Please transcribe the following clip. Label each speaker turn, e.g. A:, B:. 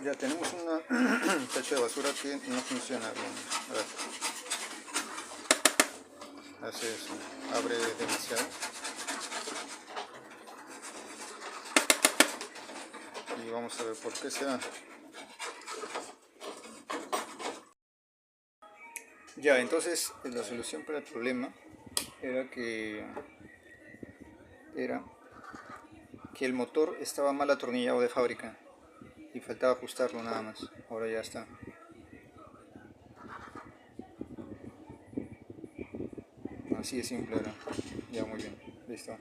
A: Ya tenemos una tacha de basura que no funciona bien. A ver. Hace eso, abre demasiado. Y vamos a ver por qué se da. Ya, entonces la solución para el problema era que el motor estaba mal atornillado de fábrica y faltaba ajustarlo nada más. Ahora ya está. Así de simple era. Ya, muy bien. Listo.